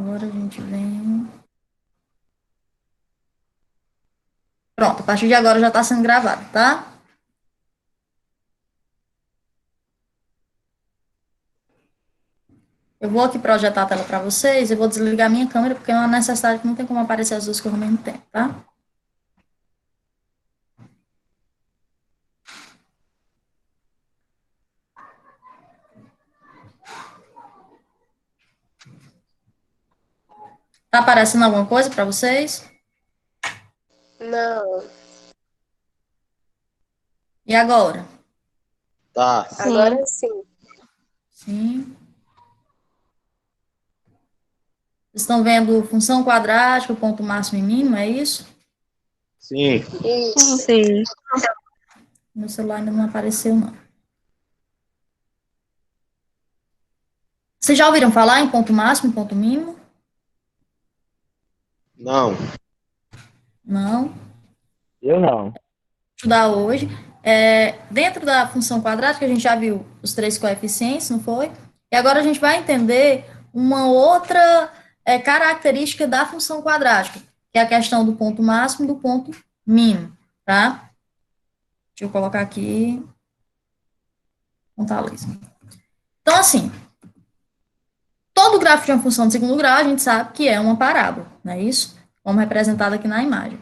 Agora a gente vem. Pronto, a partir de agora já está sendo gravado, tá? Eu vou aqui projetar a tela para vocês, eu vou desligar minha câmera, porque é uma necessidade que não tem como aparecer as duas coisas ao mesmo tempo, tá? Tá aparecendo alguma coisa para vocês? Não, E agora? Tá. agora sim. Sim. Vocês estão vendo função quadrática, ponto máximo e mínimo, é isso? Sim. Isso. Sim. Meu celular ainda não apareceu, não. Vocês já ouviram falar em ponto máximo e ponto mínimo? Não. Não. Eu não. Estudar hoje. Dentro da função quadrática, a gente já viu os três coeficientes, não foi? E agora a gente vai entender uma outra característica da função quadrática, que é a questão do ponto máximo e do ponto mínimo, tá? Deixa eu colocar aqui. Contar a luz. Então, assim, todo gráfico de uma função de segundo grau, a gente sabe que é uma parábola, não é isso? Como representado aqui na imagem.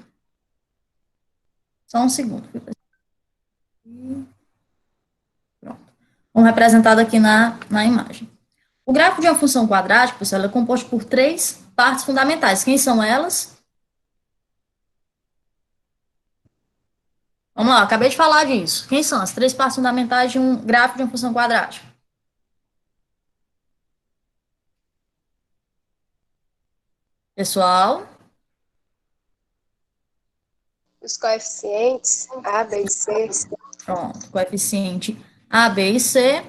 Só um segundo. Pronto. Como representado aqui na imagem. O gráfico de uma função quadrática, pessoal, ela é composto por três partes fundamentais. Quem são elas? Vamos lá, eu acabei de falar disso. Quem são as três partes fundamentais de um gráfico de uma função quadrática? Pessoal, Os coeficientes A, B e C. pronto, coeficiente A, B e C.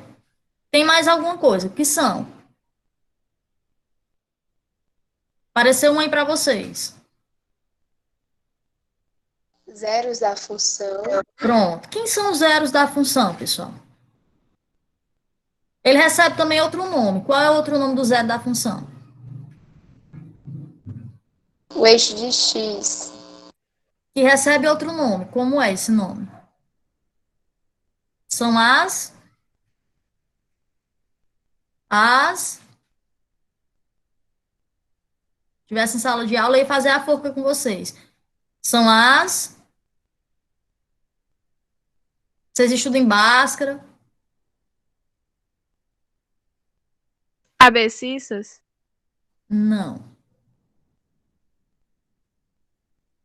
Tem mais alguma coisa? O que são? Apareceu um aí para vocês. Zeros da função. Pronto. Quem são os zeros da função, pessoal? Ele recebe também outro nome. Qual é o outro nome do zero da função? O eixo de X. Que recebe outro nome. Como é esse nome? São as tivesse em sala de aula, eu ia fazer a forca com vocês. São as. Vocês estudam em Bhaskara. Abscissas? Não.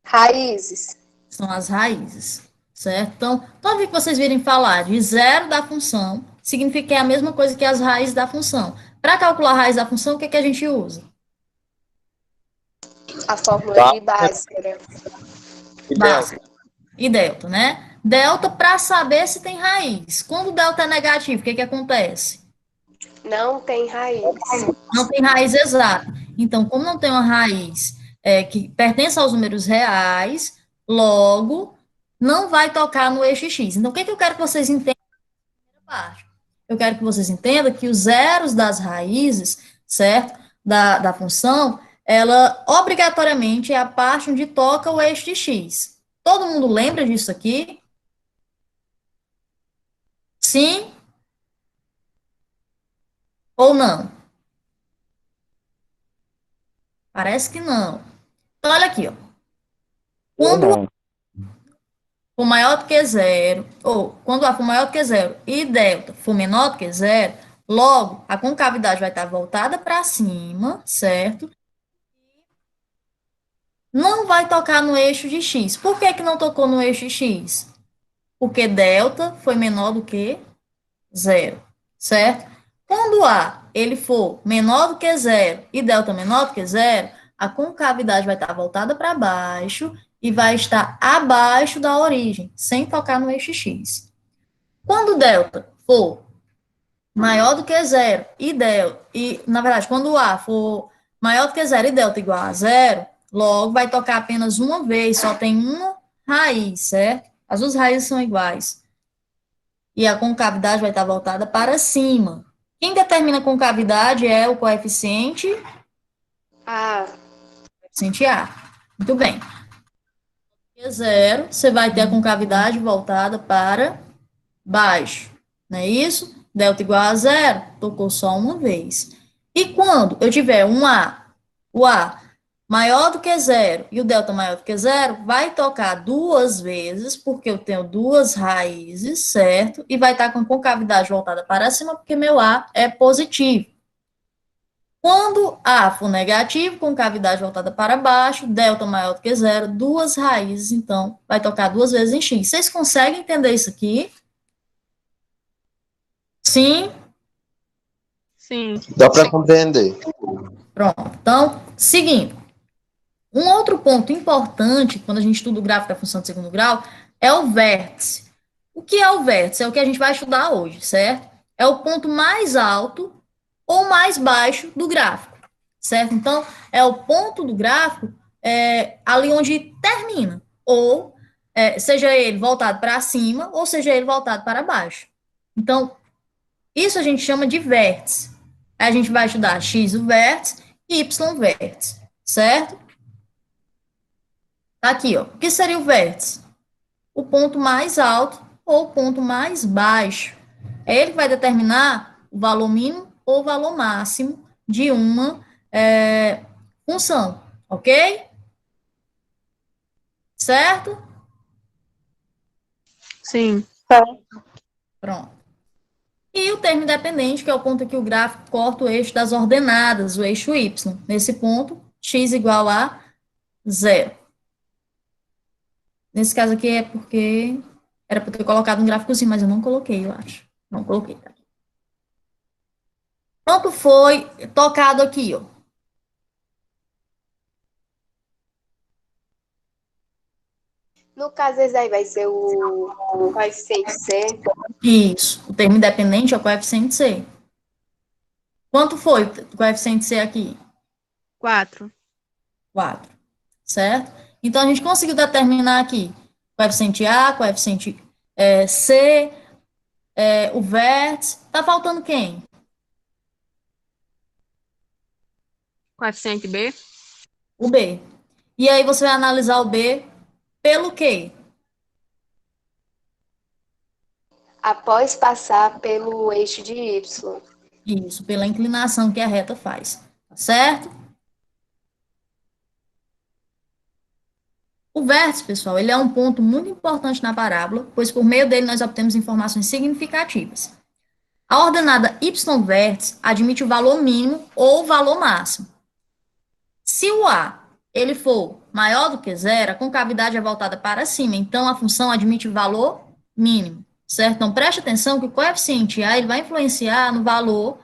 Raízes. São as raízes. Certo? Então, toda vez que vocês virem falar de zero da função, significa que é a mesma coisa que as raízes da função. Para calcular a raiz da função, o que, que a gente usa? A fórmula Tá. de Bhaskara. E Básica. E delta, né? Delta para saber se tem raiz. Quando o delta é negativo, o que, que acontece? Não tem raiz. Não tem raiz exata. Então, como não tem uma raiz que pertence aos números reais, logo, não vai tocar no eixo X. Então, o que, que eu quero que vocês entendam na primeira parte? Eu quero que vocês entendam que os zeros das raízes, certo? Da função, ela obrigatoriamente é a parte onde toca o eixo de X. Todo mundo lembra disso aqui? Sim ou não? Parece que não. Então, olha aqui, ó. Quando A for maior do que zero, ou quando A for maior do que zero e delta for menor do que zero, logo a concavidade vai estar voltada para cima, certo? Não vai tocar no eixo de x. Por que que não tocou no eixo de x? Porque delta foi menor do que zero, certo? Quando A ele for menor do que zero e delta menor do que zero, a concavidade vai estar voltada para baixo e vai estar abaixo da origem, sem tocar no eixo x. Quando delta for maior do que zero na verdade, quando A for maior do que zero e delta igual a zero, logo vai tocar apenas uma vez, só tem uma raiz, certo? As duas raízes são iguais. E a concavidade vai estar voltada para cima. Quem determina a concavidade é o coeficiente A. Coeficiente A. Muito bem. É zero, você vai ter a concavidade voltada para baixo, não é isso? Delta igual a zero, tocou só uma vez. E quando eu tiver um A, o A maior do que zero e o delta maior do que zero, vai tocar duas vezes, porque eu tenho duas raízes, certo? E vai estar com concavidade voltada para cima, porque meu A é positivo. Quando A for negativo, com cavidade voltada para baixo, delta maior do que zero, duas raízes, então, vai tocar duas vezes em x. Vocês conseguem entender isso aqui? Sim? Sim. Dá para compreender. Pronto. Então, seguindo. Um outro ponto importante, quando a gente estuda o gráfico da função de segundo grau, é o vértice. O que é o vértice? É o que a gente vai estudar hoje, certo? É o ponto mais alto ou mais baixo do gráfico, certo? Então, é o ponto do gráfico ali onde termina, ou seja ele voltado para cima, ou seja ele voltado para baixo. Então, isso a gente chama de vértice. A gente vai estudar x o vértice e y o vértice, certo? Tá aqui, ó. O que seria o vértice? O ponto mais alto ou o ponto mais baixo. É ele que vai determinar o valor mínimo ou o valor máximo de uma função, ok? Certo? Sim. Pronto. E o termo independente, que é o ponto que o gráfico corta o eixo das ordenadas, o eixo y. Nesse ponto, x igual a zero. Nesse caso aqui é porque era para ter colocado um gráficozinho, mas eu não coloquei, eu acho. Não coloquei. Tá? Pronto, foi tocado aqui, ó. No caso, esse aí vai ser o coeficiente C. Isso. O termo independente é o coeficiente C. Quanto foi o coeficiente C aqui? 4. 4. Certo? Então, a gente conseguiu determinar aqui coeficiente A, coeficiente C, o vértice. Tá faltando quem? Coeficiente B. O B. E aí você vai analisar o B pelo quê? Após passar pelo eixo de Y. Isso, pela inclinação que a reta faz. Tá certo? O vértice, pessoal, ele é um ponto muito importante na parábola, pois por meio dele nós obtemos informações significativas. A ordenada y-vértice admite o valor mínimo ou o valor máximo. Se o A ele for maior do que zero, a concavidade é voltada para cima, então a função admite o valor mínimo, certo? Então preste atenção que o coeficiente A ele vai influenciar no valor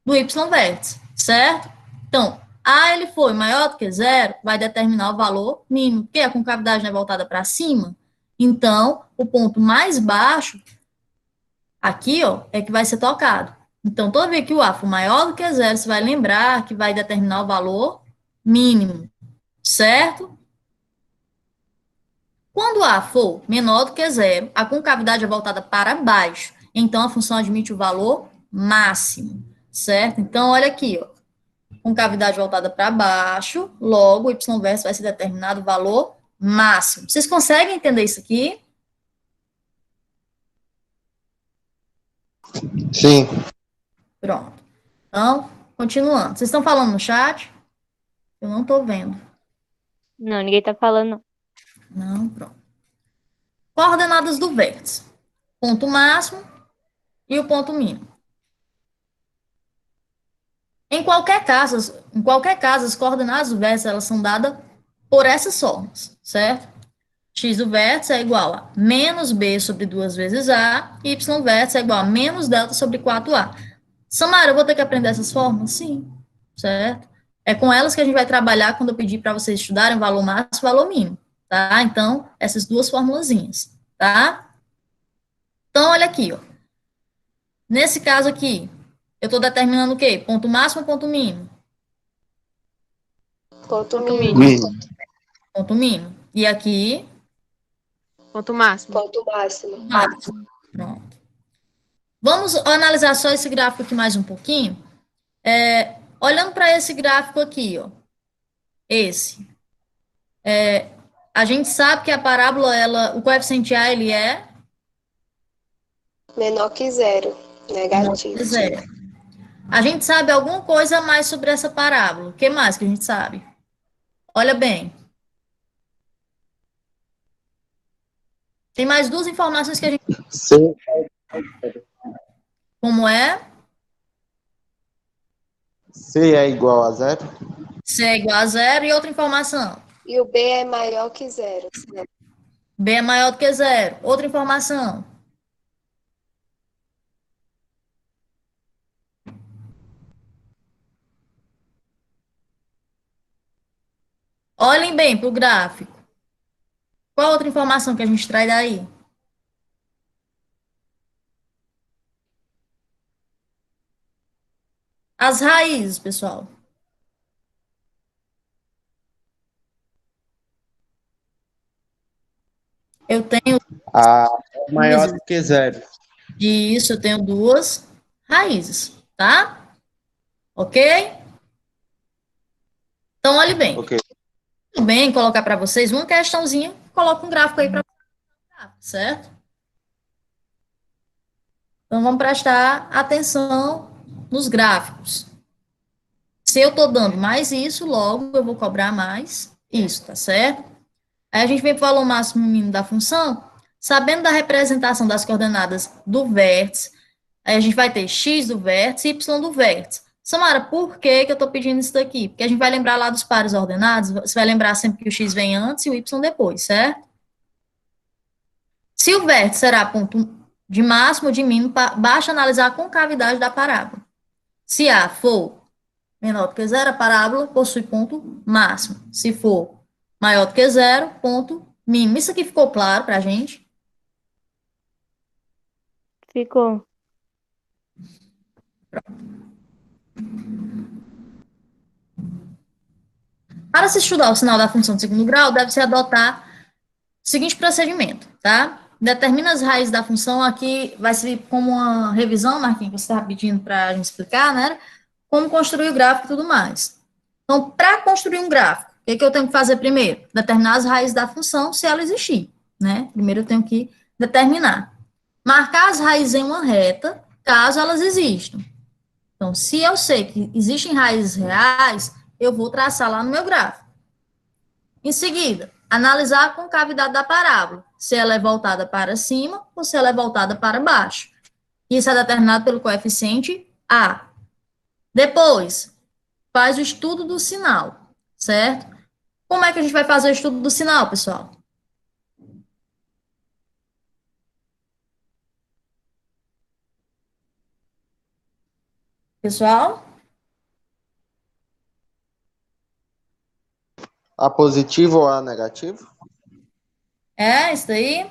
do y-vértice, certo? Então, A ele foi maior do que zero, vai determinar o valor mínimo, porque a concavidade não é voltada para cima, então o ponto mais baixo aqui, ó, é que vai ser tocado. Então, toda vez que o A for maior do que zero, você vai lembrar que vai determinar o valor mínimo, certo? Quando A for menor do que zero, a concavidade é voltada para baixo, então a função admite o valor máximo, certo? Então, olha aqui, ó, concavidade voltada para baixo, logo o y-verso vai ser determinado o valor máximo. Vocês conseguem entender isso aqui? Sim. Pronto. Então, continuando. Vocês estão falando no chat? Eu não estou vendo. Não, ninguém tá falando. Não, pronto. Coordenadas do vértice. Ponto máximo e o ponto mínimo. Em qualquer caso, as coordenadas do vértice elas são dadas por essas formas, certo? X do vértice é igual a menos B sobre 2 vezes A, e Y vértice é igual a menos delta sobre 4A. Samara, eu vou ter que aprender essas formas? Sim, certo? É com elas que a gente vai trabalhar quando eu pedir para vocês estudarem o valor máximo e o valor mínimo, tá? Então, essas duas formulazinhas, tá? Então, olha aqui, ó. Nesse caso aqui, eu estou determinando o quê? Ponto máximo ou ponto mínimo? Ponto Ponto mínimo. mínimo. Ponto mínimo. E aqui, Ponto máximo. Ponto máximo. máximo. Pronto. Vamos analisar só esse gráfico aqui mais um pouquinho. Olhando para esse gráfico aqui, ó. Esse. A gente sabe que a parábola, o coeficiente A, ele é Menor que zero. Negativo. zero. A gente sabe alguma coisa a mais sobre essa parábola. O que mais que a gente sabe? Olha bem. Tem mais duas informações que a gente... C, Como é? C é igual a zero? C é igual a zero. E outra informação. E o B é maior que zero. B é maior do que zero. Outra informação. Olhem bem para o gráfico. Qual outra informação que a gente traz daí? As raízes, pessoal. Eu tenho A é maior do que zero. isso, eu tenho duas raízes, tá? Ok? Então, olhe bem. Ok. Tudo bem colocar para vocês uma questãozinha, coloca um gráfico aí para certo? Então, vamos prestar atenção nos gráficos. Se eu estou dando mais isso, logo eu vou cobrar mais isso, tá certo? Aí a gente vem para o valor máximo e mínimo da função, sabendo da representação das coordenadas do vértice, aí a gente vai ter x do vértice e y do vértice. Samara, por que que eu estou pedindo isso daqui? Porque a gente vai lembrar lá dos pares ordenados, você vai lembrar sempre que o x vem antes e o y depois, certo? Se o vértice será ponto de máximo ou de mínimo, basta analisar a concavidade da parábola. Se A for menor do que zero, a parábola possui ponto máximo. Se for maior do que zero, ponto mínimo. Isso aqui ficou claro para a gente? Ficou. Para se estudar o sinal da função de segundo grau, deve-se adotar o seguinte procedimento, tá? Determina as raízes da função, aqui vai ser como uma revisão, Marquinhos, que você estava pedindo para a gente explicar, né? Como construir o gráfico e tudo mais. Então, para construir um gráfico, o que, que eu tenho que fazer primeiro? Determinar as raízes da função, se ela existir, né? Primeiro eu tenho que determinar. Marcar as raízes em uma reta, caso elas existam. Então, se eu sei que existem raízes reais, eu vou traçar lá no meu gráfico. Em seguida, analisar a concavidade da parábola, se ela é voltada para cima ou se ela é voltada para baixo. Isso é determinado pelo coeficiente A. Depois, faz o estudo do sinal, certo? Como é que a gente vai fazer o estudo do sinal, pessoal? Pessoal? A positivo ou a negativo? Isso daí.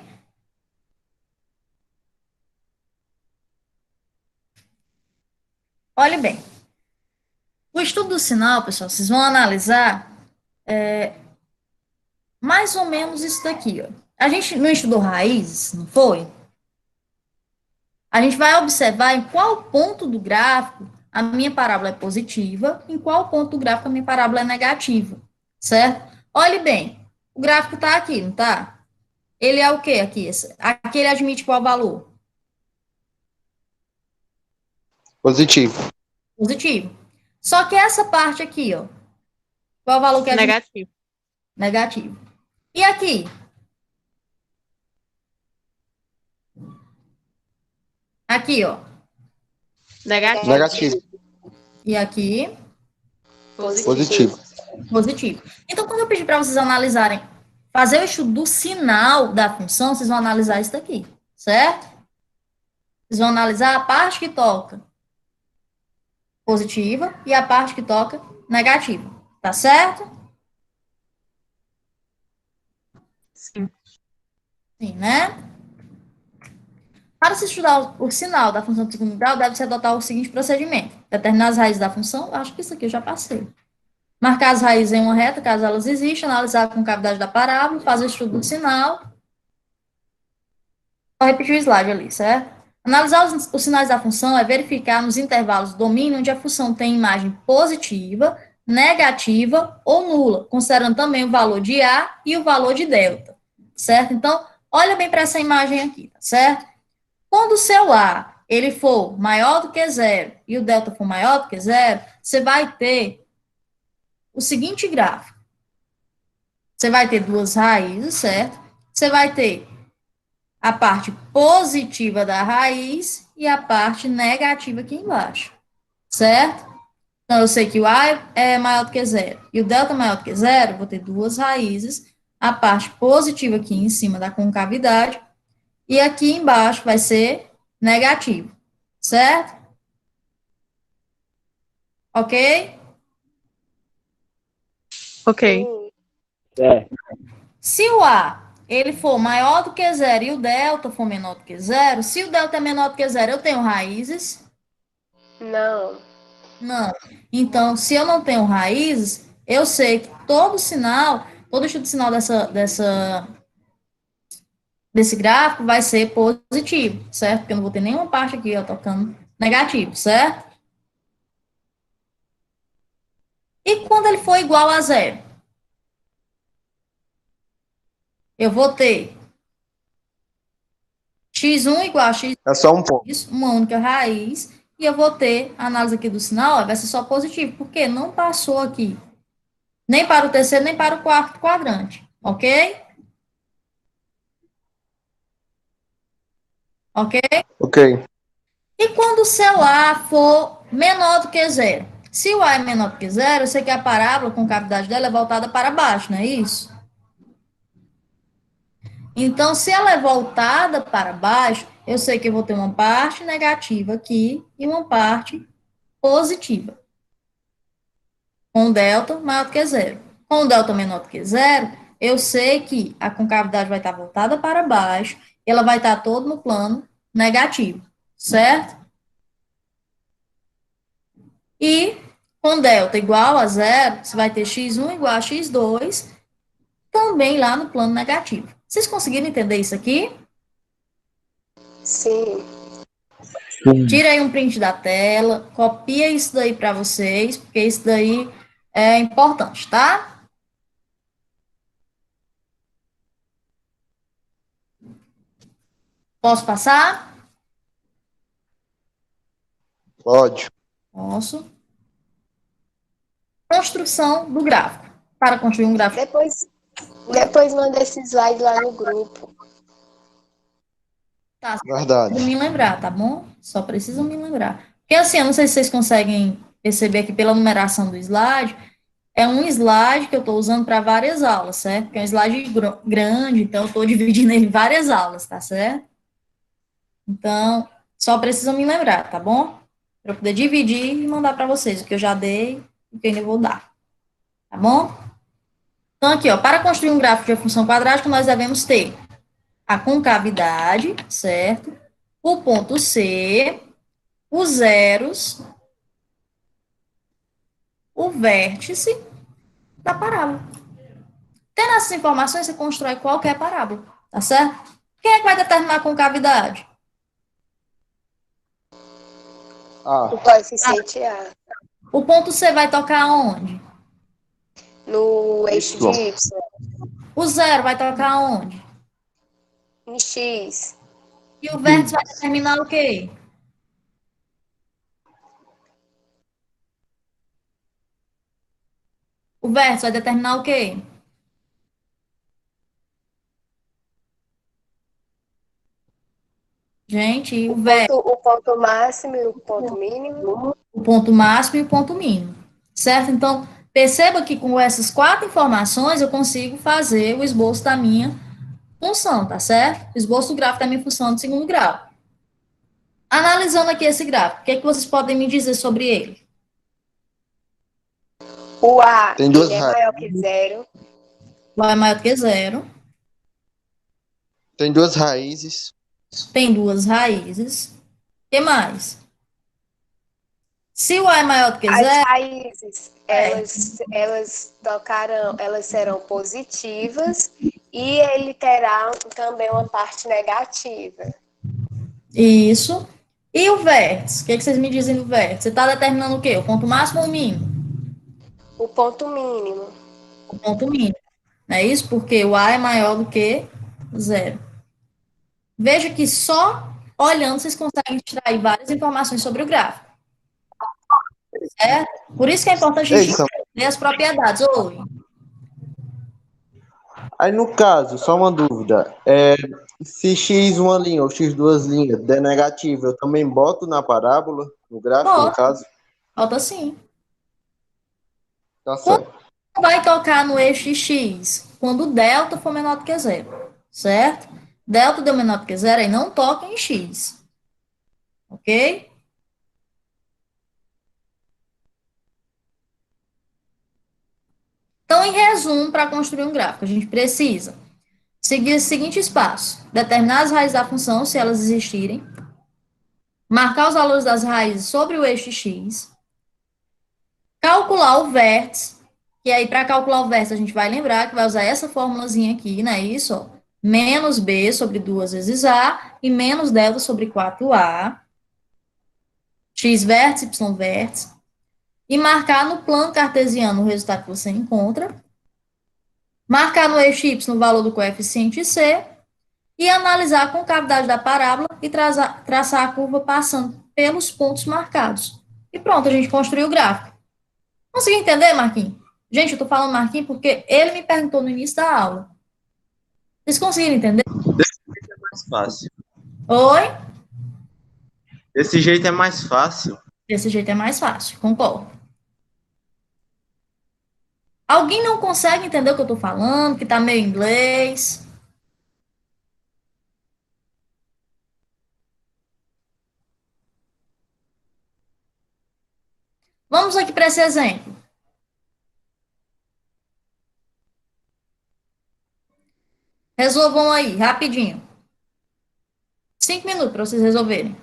Olhe bem. O estudo do sinal, pessoal, vocês vão analisar mais ou menos isso daqui, ó. A gente não estudou raízes, não foi? A gente vai observar em qual ponto do gráfico a minha parábola é positiva, em qual ponto do gráfico a minha parábola é negativa, certo? Olhe bem, o gráfico está aqui, não está? Ele é o quê aqui? Aqui ele admite qual valor? Positivo. Positivo. Só que essa parte aqui, ó, qual o valor que é Negativo. negativo? E aqui? Aqui, ó. Negativo. Negativo. E aqui? Positivo. Positivo. Então, quando eu pedir para vocês analisarem, fazer o estudo do sinal da função, vocês vão analisar isso daqui, certo? Vocês vão analisar a parte que toca positiva e a parte que toca negativa, tá certo? Sim. Sim, né? Para se estudar o sinal da função de segundo grau, deve-se adotar o seguinte procedimento. Determinar as raízes da função, acho que isso aqui eu já passei. Marcar as raízes em uma reta, caso elas existam, analisar a concavidade da parábola, fazer o estudo do sinal. Vou repetir o slide ali, certo? Analisar os sinais da função é verificar nos intervalos do domínio onde a função tem imagem positiva, negativa ou nula, considerando também o valor de A e o valor de delta, certo? Então, olha bem para essa imagem aqui, tá certo? Quando o seu A, ele for maior do que zero e o delta for maior do que zero, você vai ter o seguinte gráfico. Você vai ter duas raízes, certo? Você vai ter a parte positiva da raiz e a parte negativa aqui embaixo, certo? Então, eu sei que o A é maior do que zero e o delta é maior do que zero, vou ter duas raízes, a parte positiva aqui em cima da concavidade e aqui embaixo vai ser negativo, certo? Ok? Ok. Se o A ele for maior do que zero e o delta for menor do que zero, se o delta é menor do que zero, eu tenho raízes? Não. Não. Então, se eu não tenho raízes, eu sei que todo sinal, todo estudo de sinal desse gráfico vai ser positivo, certo? Porque eu não vou ter nenhuma parte aqui, ó, tocando negativo, certo? E quando ele for igual a zero? Eu vou ter x1 igual a x, É só um ponto. uma única raiz, e eu vou ter, a análise aqui do sinal, ó, vai ser só positivo, porque não passou aqui, nem para o terceiro, nem para o quarto quadrante, ok? Ok? Ok. E quando o seu A for menor do que zero? Se o A é menor do que zero, eu sei que a parábola com cavidade dela é voltada para baixo, não é isso? Então, se ela é voltada para baixo, eu sei que eu vou ter uma parte negativa aqui e uma parte positiva, com delta maior do que zero. Com delta menor do que zero, eu sei que a concavidade vai estar voltada para baixo e ela vai estar todo no plano negativo, certo? E com delta igual a zero, você vai ter x1 igual a x2, também lá no plano negativo. Vocês conseguiram entender isso aqui? Sim. Tira aí um print da tela, copia isso daí para vocês, porque isso daí é importante, tá? Posso passar? Pode. Posso. Construção do gráfico. Para construir um gráfico, Depois manda esse slide lá no grupo. tá? Verdade. Preciso me lembrar, tá bom? Só preciso me lembrar. Porque assim, eu não sei se vocês conseguem perceber aqui pela numeração do slide, é um slide que eu estou usando para várias aulas, certo? Porque é um slide grande, então eu estou dividindo ele em várias aulas, tá certo? Então, só precisam me lembrar, tá bom? Para eu poder dividir e mandar para vocês o que eu já dei e o que eu ainda vou dar, tá bom? Então, aqui, ó, para construir um gráfico de função quadrática, nós devemos ter a concavidade, certo? O ponto C, os zeros, o vértice da parábola. Tendo essas informações, você constrói qualquer parábola, tá certo? Quem é que vai determinar a concavidade? O Ah, coeficiente A. O ponto C vai tocar onde? No eixo de Y. O zero vai tocar onde? Em X. E o vértice vai determinar o quê? O vértice vai determinar o quê? Gente, O ponto máximo e o ponto mínimo. o ponto máximo e o ponto mínimo, certo? Então, perceba que com essas quatro informações eu consigo fazer o esboço da minha função, tá certo? O esboço do gráfico da minha função de segundo grau. Analisando aqui esse gráfico, o que é que vocês podem me dizer sobre ele? O A Tem duas ele é raízes. maior que zero. O A é maior do que zero, tem duas raízes. tem duas raízes. O que mais? Se o A é maior do que As zero, raízes, elas serão positivas e ele terá também uma parte negativa. isso. E o vértice? O que é que vocês me dizem do vértice? Você está determinando o quê? O ponto máximo ou o mínimo? O ponto mínimo. O ponto mínimo. Não é isso? Porque o A é maior do que zero. Veja que só olhando vocês conseguem extrair várias informações sobre o gráfico. Certo? Por isso que é importante a Ei, gente Sam, entender as propriedades. Oi. aí no caso, só uma dúvida. Se x uma linha ou x duas linhas der negativo, eu também boto na parábola, no gráfico, no Bota, caso? bota sim. Tá Quando certo. vai tocar no eixo de x? Quando o delta for menor do que zero. Certo? Delta deu menor do que zero, aí não toca em x. Ok? Então, em resumo, para construir um gráfico, a gente precisa seguir os seguintes passos: determinar as raízes da função, se elas existirem, marcar os valores das raízes sobre o eixo x, calcular o vértice, e aí para calcular o vértice a gente vai lembrar que vai usar essa formulazinha aqui, né? Isso, ó, menos b sobre 2 vezes a e menos delta sobre 4a, x vértice, y vértice, e marcar no plano cartesiano o resultado que você encontra, marcar no eixo y o valor do coeficiente c, e analisar a concavidade da parábola e traçar a curva passando pelos pontos marcados. E pronto, a gente construiu o gráfico. Conseguiu entender, Marquinhos? Gente, eu tô falando Marquinhos porque ele me perguntou no início da aula. Vocês conseguiram entender? Mais fácil. Oi? Desse jeito é mais fácil. Desse jeito é mais fácil, concordo. Alguém não consegue entender o que eu tô falando, que tá meio em inglês? Vamos aqui para esse exemplo. Resolvam aí, rapidinho. 5 minutos para vocês resolverem.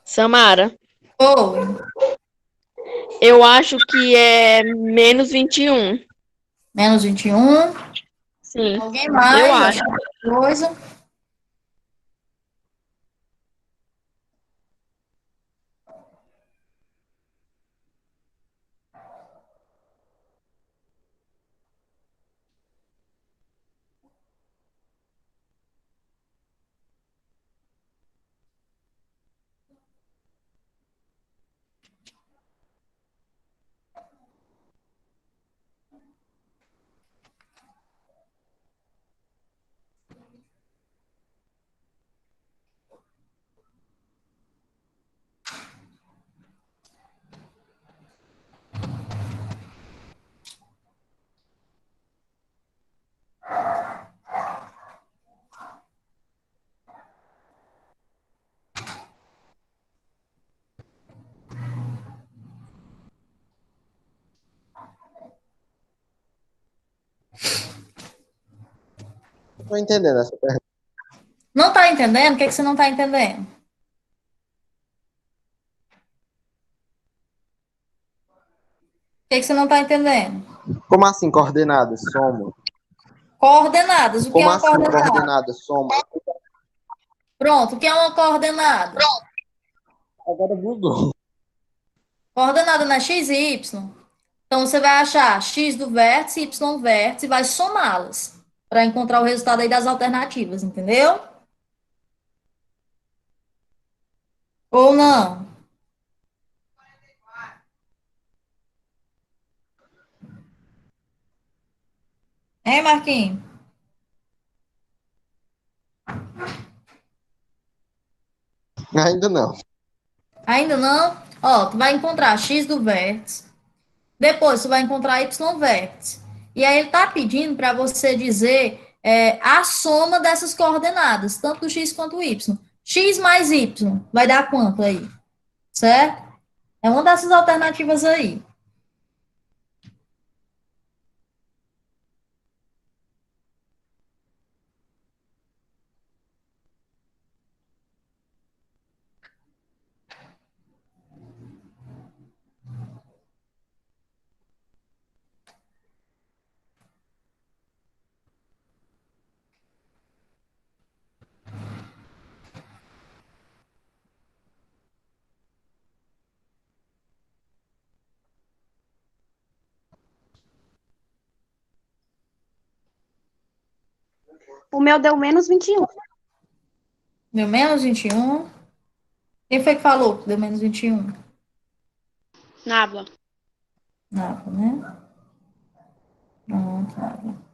Samara, Oi. eu acho que é menos 21. Menos 21. Sim, Alguém eu mais? acho. Alguma coisa? Não tô entendendo essa pergunta. Não tá entendendo? O que é que você não tá entendendo? O que é que você não tá entendendo? Como assim, coordenadas? Soma. Coordenadas. O que é Como uma assim, coordenada? coordenadas? Soma. Pronto, o que é uma coordenada? Agora mudou. Coordenada não é x e y. Então, você vai achar x do vértice, y do vértice e vai somá-las para encontrar o resultado aí das alternativas, entendeu? Ou não? Hein, Marquinhos? Ainda não. Ainda não? Ó, tu vai encontrar x do vértice, depois tu vai encontrar y vértice. E aí ele tá pedindo para você dizer a soma dessas coordenadas, tanto do x quanto do y. X mais y vai dar quanto aí? Certo? É uma dessas alternativas aí. O meu deu menos 21. Deu menos 21. Quem foi que falou que deu menos 21? Nada. Nada, né? Pronto, nada.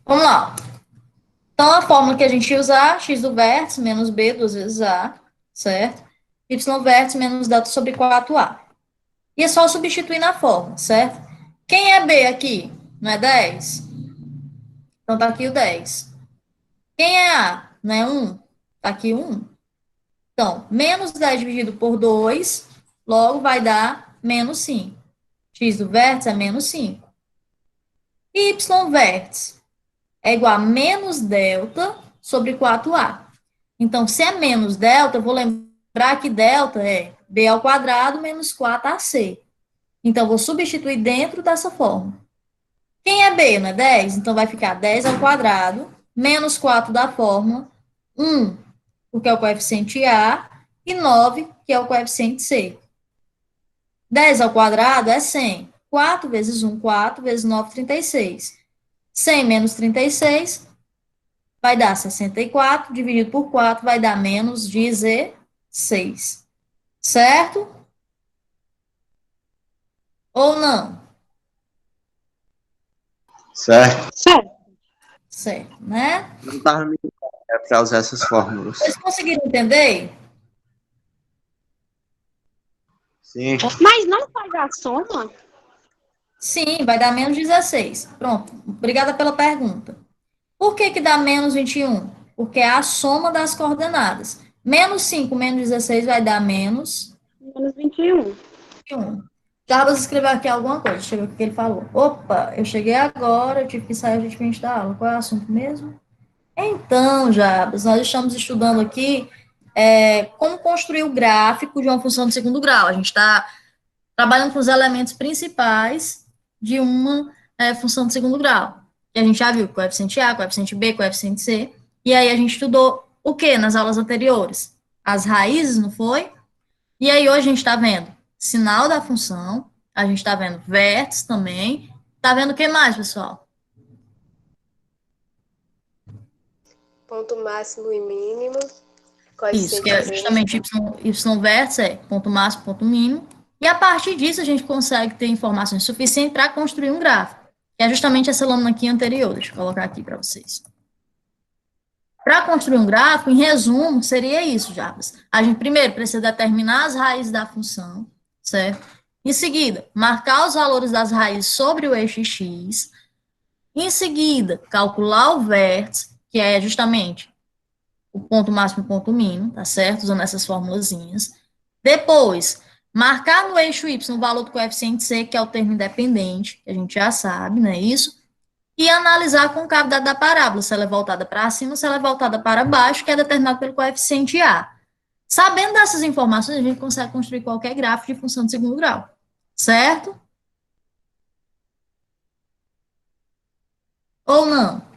Vamos lá. Então, a fórmula que a gente ia usar, x do vértice menos b duas vezes a, certo? Y vértice menos delta sobre 4a. E é só substituir na fórmula, certo? Quem é b aqui? Não é 10? Então, tá aqui o 10. Quem é a? Não é 1? Tá aqui o 1. Então, menos 10 dividido por 2, logo vai dar menos 5. X do vértice é menos 5. Y vértice é igual a menos delta sobre 4a. Então, se é menos delta, eu vou lembrar que delta é b ao quadrado menos 4ac. Então, vou substituir dentro dessa forma. Quem é b, não é 10? Então, vai ficar 10 ao quadrado menos 4 da fórmula, 1, porque é o coeficiente a, e 9, que é o coeficiente c. 10 ao quadrado é 100. 4 vezes 1, 4 vezes 9, 36. 100 menos 36 vai dar 64, dividido por 4 vai dar menos 16. Certo? Ou não? Certo. Certo. Certo, né? Não estava me para usar essas fórmulas. Vocês conseguiram entender? Sim. Mas não faz a soma? Sim, vai dar menos 16. Pronto. Obrigada pela pergunta. Por que que dá menos 21? Porque é a soma das coordenadas. Menos 5 menos 16 vai dar menos Menos 21. 21. Jarbas escreveu aqui alguma coisa, deixa eu ver o que ele falou. Opa, eu cheguei agora, eu tive que sair urgentemente da aula. Qual é o assunto mesmo? Então, Jarbas, nós estamos estudando aqui como construir o gráfico de uma função de segundo grau. A gente está trabalhando com os elementos principais de uma função de segundo grau. E a gente já viu coeficiente A, coeficiente B, coeficiente C. E aí a gente estudou o que nas aulas anteriores? As raízes, não foi? E aí hoje a gente está vendo sinal da função, a gente está vendo vértice também. Está vendo o que mais, pessoal? Ponto máximo e mínimo, Isso, que coeficiente é B. justamente y vértice, é ponto máximo, ponto mínimo. E a partir disso a gente consegue ter informações suficientes para construir um gráfico, que é justamente essa lâmina aqui anterior. Deixa eu colocar aqui para vocês. Para construir um gráfico, em resumo, seria isso, Jarbas. A gente primeiro precisa determinar as raízes da função, certo? Em seguida, marcar os valores das raízes sobre o eixo x. Em seguida, calcular o vértice, que é justamente o ponto máximo e o ponto mínimo, tá certo? Usando essas formulazinhas. Depois, marcar no eixo y o valor do coeficiente c, que é o termo independente, que a gente já sabe, não é isso? E analisar a concavidade da parábola, se ela é voltada para cima, se ela é voltada para baixo, que é determinado pelo coeficiente A. Sabendo dessas informações, a gente consegue construir qualquer gráfico de função de segundo grau, certo? Ou não?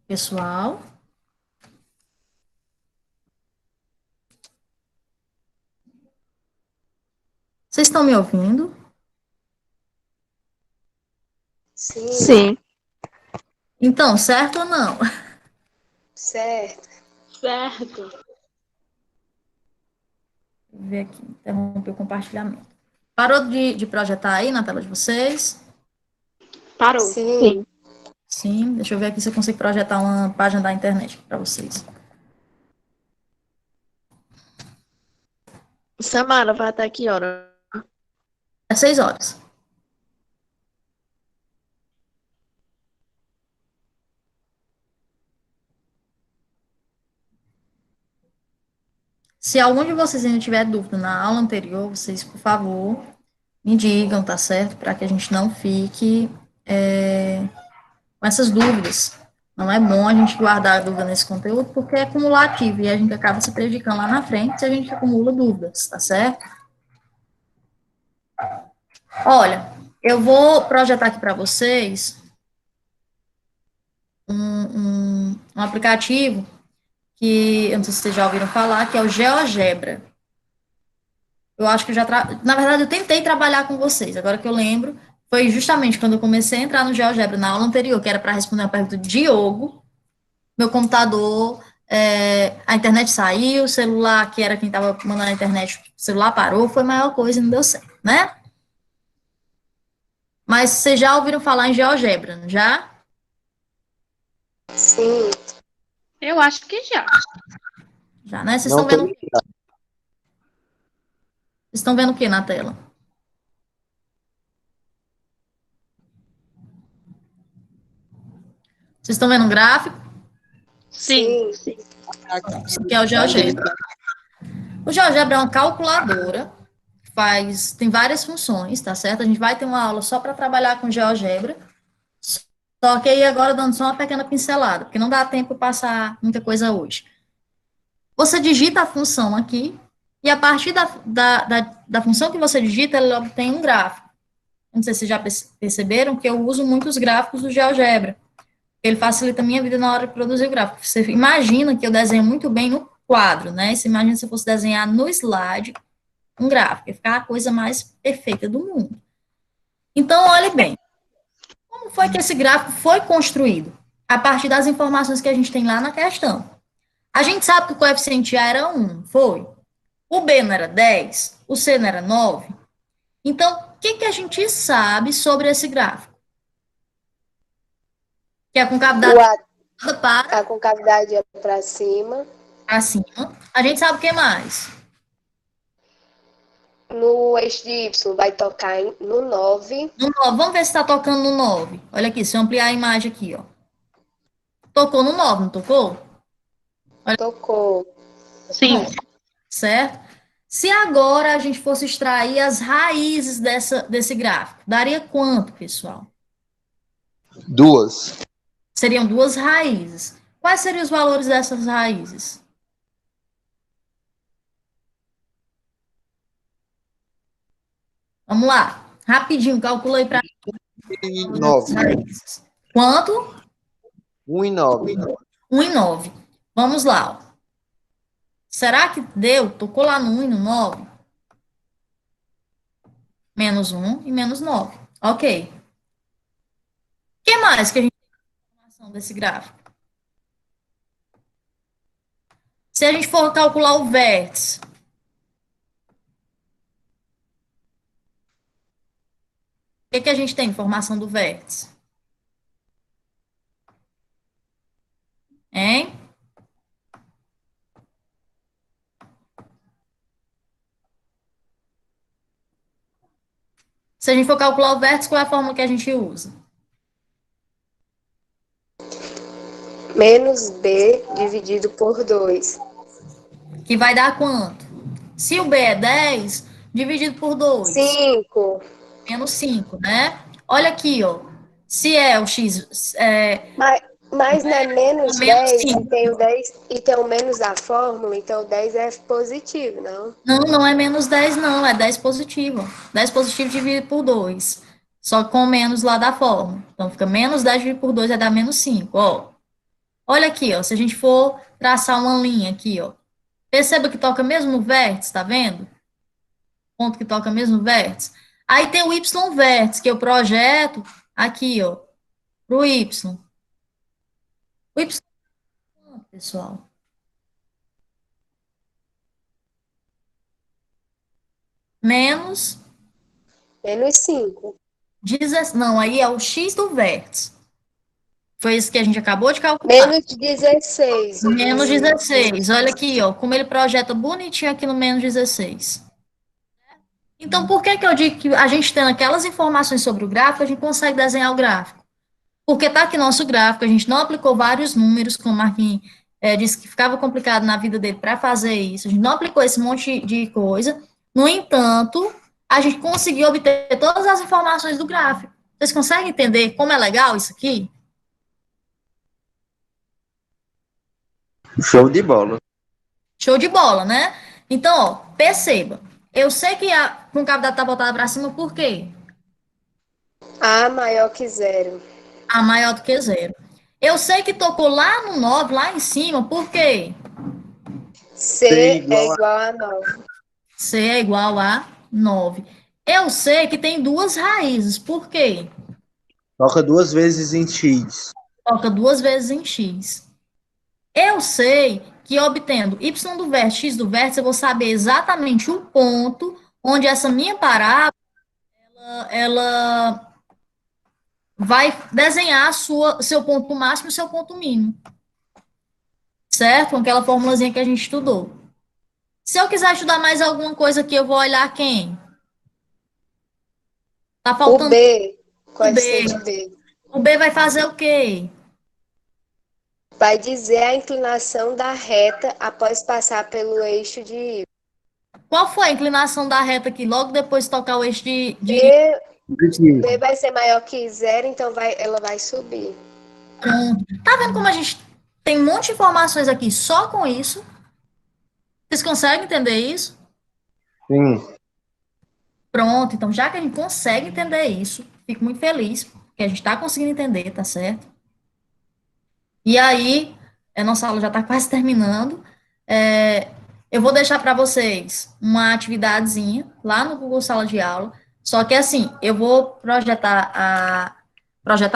pessoal? Vocês estão me ouvindo? Sim, Sim. Então, certo ou não? certo. Certo. Vou ver aqui, interromper o compartilhamento. Parou de projetar aí na tela de vocês? Parou. Sim, Sim. Sim, deixa eu ver aqui se eu consigo projetar uma página da internet para vocês. Samara vai até que hora? É 6 horas. Se algum de vocês ainda tiver dúvida na aula anterior, vocês, por favor, me digam, tá certo? Para que a gente não fique com essas dúvidas. Não é bom a gente guardar a dúvida nesse conteúdo, porque é cumulativo e a gente acaba se prejudicando lá na frente se a gente acumula dúvidas, tá certo? Olha, eu vou projetar aqui para vocês um aplicativo que, eu não sei se vocês já ouviram falar, que é o GeoGebra. Eu acho que na verdade, eu tentei trabalhar com vocês, agora que eu lembro, foi justamente quando eu comecei a entrar no GeoGebra na aula anterior, que era para responder a pergunta de Diogo, meu computador, a internet saiu, o celular, que era quem estava mandando a internet, o celular parou, foi a maior coisa e não deu certo, né? Mas vocês já ouviram falar em GeoGebra, não já? sim. Eu acho que já. Já, né? Vocês Não estão vendo, tô vocês estão vendo o que na tela? Vocês estão vendo um gráfico? Sim. Sim, Isso aqui é o GeoGebra. O GeoGebra é uma calculadora, tem várias funções, tá certo? A gente vai ter uma aula só para trabalhar com GeoGebra, só que aí agora dando só uma pequena pincelada, porque não dá tempo para passar muita coisa hoje. Você digita a função aqui, e a partir da função que você digita, ela obtém um gráfico. Não sei se vocês já perceberam que eu uso muitos gráficos do GeoGebra. Ele facilita a minha vida na hora de produzir o gráfico. Você imagina que eu desenho muito bem no quadro, né? Você imagina se eu fosse desenhar no slide um gráfico, ia ficar a coisa mais perfeita do mundo. Então, olhe bem, como foi que esse gráfico foi construído? A partir das informações que a gente tem lá na questão. A gente sabe que o coeficiente A era 1, foi? O B não era 10, o C não era 9. Então, o que a gente sabe sobre esse gráfico? Que a concavidade para a concavidade é para cima. cima. A gente sabe o que mais? No eixo de Y vai tocar no 9. No 9. Vamos ver se está tocando no 9. Olha aqui, se eu ampliar a imagem aqui, ó. Tocou no 9, não tocou? Tocou. Sim. Certo? Se agora a gente fosse extrair as raízes desse gráfico, daria quanto, pessoal? 2. Seriam 2 raízes. Quais seriam os valores dessas raízes? Vamos lá. Rapidinho, calcula aí para E 9. raízes. Quanto? 1 e 9. 1 e 9. Vamos lá. Ó. Será que deu? Tocou lá no 1 e no 9? Menos 1 e menos 9. Ok. O que mais que a gente tem na informação desse gráfico? Se a gente for calcular o vértice, o que a gente tem de informação do vértice? Hein? Se a gente for calcular o vértice, qual é a fórmula que a gente usa? Menos B dividido por 2. Que vai dar quanto? Se o B é 10, dividido por 2, 5. menos 5, né? Olha aqui, ó. Se é o x, Mas não é menos menos 10 5. e tem o 10 e tem o menos da fórmula, então o 10 é positivo, não? Não, não é menos 10, não. É 10 positivo. 10 positivo dividido por 2. Só com menos lá da fórmula. Então, fica menos 10 dividido por 2 vai dar menos 5, ó. Olha aqui, ó, se a gente for traçar uma linha aqui, ó, perceba que toca mesmo no vértice, tá vendo? Ponto que toca mesmo no vértice. Aí tem o Y vértice, que eu projeto aqui, ó, pro Y. O Y, pessoal, menos -5. 17, não, aí é o X do vértice. Foi isso que a gente acabou de calcular. Menos 16. Menos 16. Olha aqui, ó, como ele projeta bonitinho aqui no menos 16. Então, por que que eu digo que a gente tendo aquelas informações sobre o gráfico, a gente consegue desenhar o gráfico? Porque está aqui nosso gráfico, a gente não aplicou vários números, como o Marquinhos disse que ficava complicado na vida dele para fazer isso, a gente não aplicou esse monte de coisa. No entanto, a gente conseguiu obter todas as informações do gráfico. Vocês conseguem entender como é legal isso aqui? Show de bola. Show de bola, né? Então, ó, perceba. Eu sei que a concavidade está voltada para cima, por quê? A maior que 0. A maior do que zero. Eu sei que tocou lá no 9, lá em cima, por quê? C é é igual igual a 9. C é igual a 9. Eu sei que tem duas raízes, por quê? Toca 2 vezes em X. Toca 2 vezes em X. Eu sei que obtendo Y do vértice, X do vértice, eu vou saber exatamente o ponto onde essa minha parábola, ela vai desenhar seu ponto máximo e seu ponto mínimo. Certo? Com aquela formulazinha que a gente estudou. Se eu quiser estudar mais alguma coisa aqui, eu vou olhar quem? Tá O faltando B, o coeficiente B. B, O B vai fazer o quê? vai dizer a inclinação da reta após passar pelo eixo de Y. Qual foi a inclinação da reta aqui, logo depois de tocar o eixo de B, Positivo. B vai ser maior que 0, então ela vai subir. ponto? Tá vendo como a gente tem um monte de informações aqui só com isso? Vocês conseguem entender isso? Sim. Pronto, então já que a gente consegue entender isso, fico muito feliz, porque a gente está conseguindo entender, tá certo? E aí, a nossa aula já está quase terminando. Eu vou deixar para vocês uma atividadezinha lá no Google Sala de Aula. Só que assim, eu vou projetar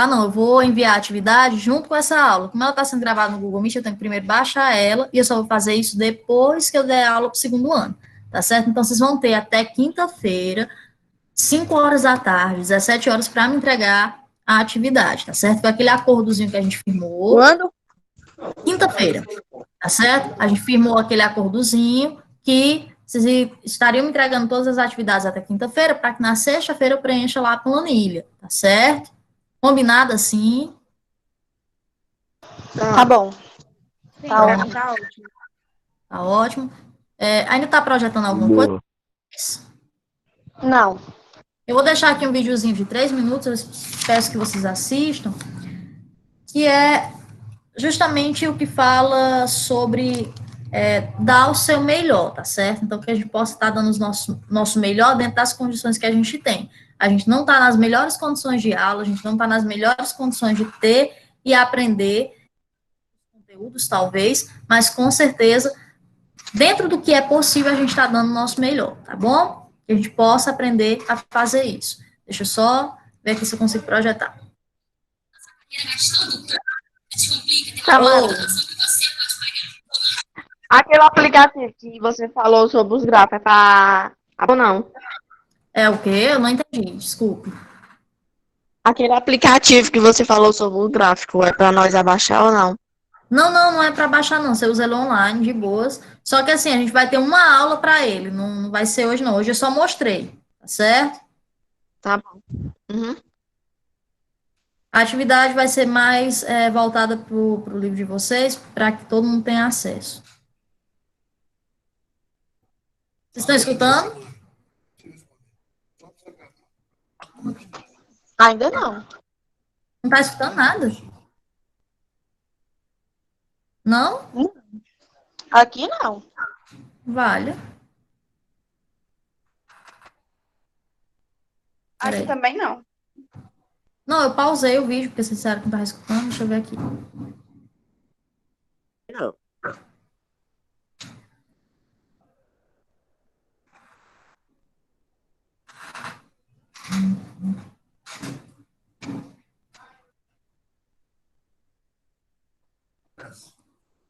não, eu vou enviar a atividade junto com essa aula. Como ela está sendo gravada no Google Meet, eu tenho que primeiro baixar ela e eu só vou fazer isso depois que eu der aula para o segundo ano, tá certo? Então, vocês vão ter até quinta-feira, 5 horas da tarde, 17 horas, para me entregar a atividade, tá certo? Com aquele acordozinho que a gente firmou. Quando? Quinta-feira, tá certo? A gente firmou aquele acordozinho que vocês estariam me entregando todas as atividades até quinta-feira, para que na sexta-feira eu preencha lá a planilha, tá certo? Combinado assim? Tá bom. Sim, Tá pra ótimo. mim tá ótimo. Tá ótimo. Ainda tá projetando alguma coisa? Boa. Não. Eu vou deixar aqui um videozinho de 3 minutos, eu peço que vocês assistam, que é justamente o que fala sobre dar o seu melhor, tá certo? Então, que a gente possa estar dando o nosso melhor dentro das condições que a gente tem. A gente não está nas melhores condições de aula, a gente não está nas melhores condições de ter e aprender conteúdos, talvez, mas com certeza, dentro do que é possível, a gente está dando o nosso melhor, tá bom? Que a gente possa aprender a fazer isso. Deixa eu só ver aqui se eu consigo projetar. Samara, aquele aplicativo que você falou sobre os gráficos é pra... Ah, não. É o quê? Eu não entendi, desculpe. Aquele aplicativo que você falou sobre o gráfico é pra nós abaixar ou não? Não é para baixar, não. Você usa ele online, de boas. Só que assim, a gente vai ter uma aula para ele. Não vai ser hoje, não. Hoje eu só mostrei, tá certo? Tá bom. Uhum. A atividade vai ser mais voltada para o livro de vocês, para que todo mundo tenha acesso. Vocês estão escutando? Ainda não. Não está escutando nada? Não? Aqui não. Vale. Aqui Peraí. também não. Não, eu pausei o vídeo, porque vocês disseram que não estava escutando. Deixa eu ver aqui. Não.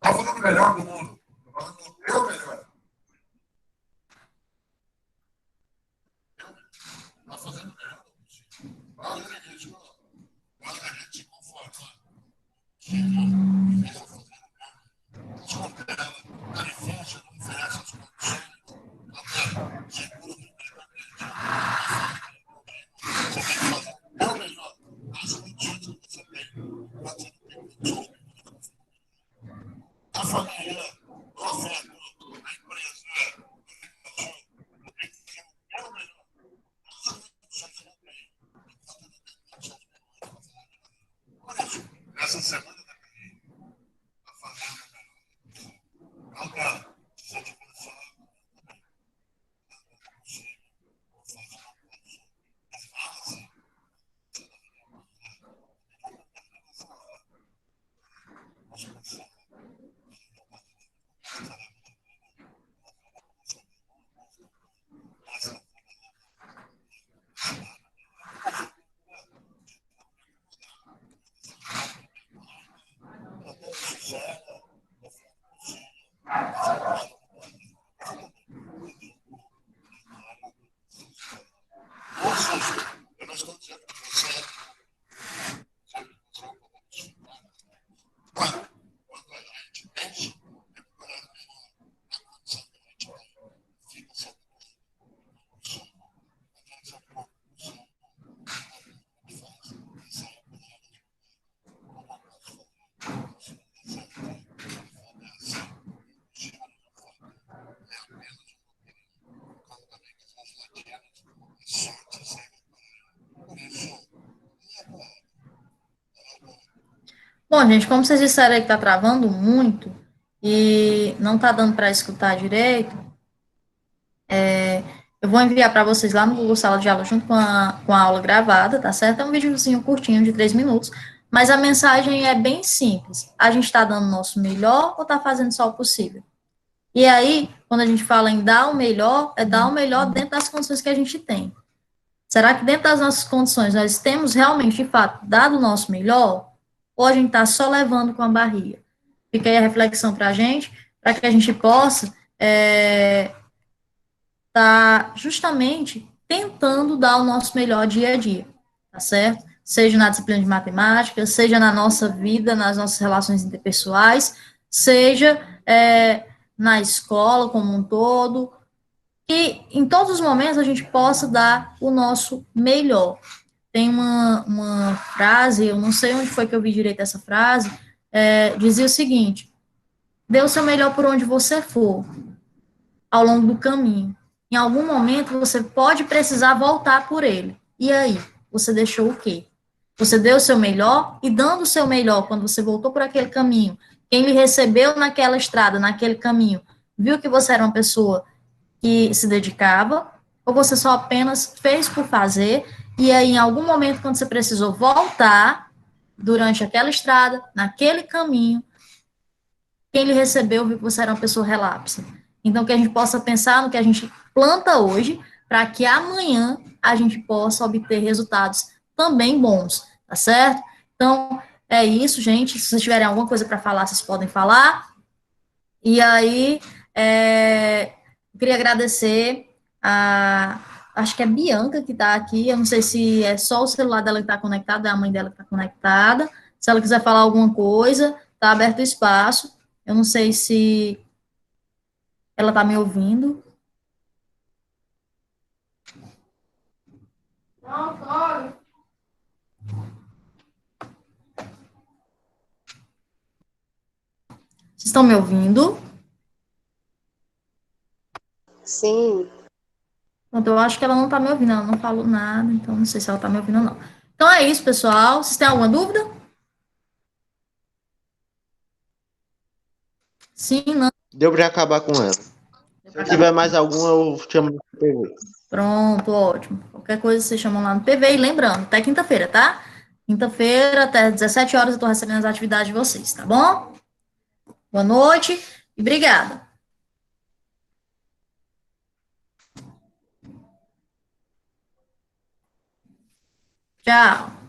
Tá falando melhor do mundo. Tô falando eu melhor. Tá fazendo melhor. Olha isso. Olha a gente se conforma. É difícil, não oferece as condições. Até seguro você tem que fazer o melhor. As condições que você tem. Pra ter condições. A família, o afeto, a empresa, essa semana também, a família, agora, se eu te falar, eu não estou dizendo que você quando a gente pensa, fica sempre Bom, gente, como vocês disseram aí que tá travando muito e não tá dando para escutar direito, eu vou enviar para vocês lá no Google Sala de Aula junto com a aula gravada, tá certo? É um videozinho curtinho de 3 minutos, mas a mensagem é bem simples. A gente está dando o nosso melhor ou está fazendo só o possível? E aí, quando a gente fala em dar o melhor, é dar o melhor dentro das condições que a gente tem. Será que dentro das nossas condições nós temos realmente, de fato, dado o nosso melhor? Ou a gente está só levando com a barriga? Fica aí a reflexão para a gente, para que a gente possa tá justamente tentando dar o nosso melhor dia a dia, tá certo? Seja na disciplina de matemática, seja na nossa vida, nas nossas relações interpessoais, seja na escola como um todo, que em todos os momentos a gente possa dar o nosso melhor. Tem uma frase, eu não sei onde foi que eu vi direito essa frase, dizia o seguinte: dê o seu melhor por onde você for, ao longo do caminho. Em algum momento você pode precisar voltar por ele. E aí? Você deixou o quê? Você deu o seu melhor, e dando o seu melhor, quando você voltou por aquele caminho, quem lhe recebeu naquela estrada, naquele caminho, viu que você era uma pessoa que se dedicava, ou você só apenas fez por fazer, e aí em algum momento, quando você precisou voltar, durante aquela estrada, naquele caminho, quem lhe recebeu viu que você era uma pessoa relapsa. Então, que a gente possa pensar no que a gente planta hoje, para que amanhã a gente possa obter resultados também bons, tá certo? Então, é isso, gente. Se vocês tiverem alguma coisa para falar, vocês podem falar. E aí, eu queria agradecer acho que é Bianca que está aqui, eu não sei se é só o celular dela que está conectado, é a mãe dela que está conectada. Se ela quiser falar alguma coisa, está aberto o espaço. Eu não sei se ela está me ouvindo. Vocês estão me ouvindo? Sim. Pronto, eu acho que ela não está me ouvindo, ela não falou nada, então não sei se ela está me ouvindo ou não. Então é isso, pessoal. Vocês têm alguma dúvida? Sim, não. Deu para acabar com ela. Se tiver mais alguma, eu chamo no PV. Pronto, ótimo. Qualquer coisa vocês chamam lá no PV. E lembrando, até quinta-feira, tá? Quinta-feira, até 17 horas, eu estou recebendo as atividades de vocês, tá bom? Boa noite e obrigada. Tchau.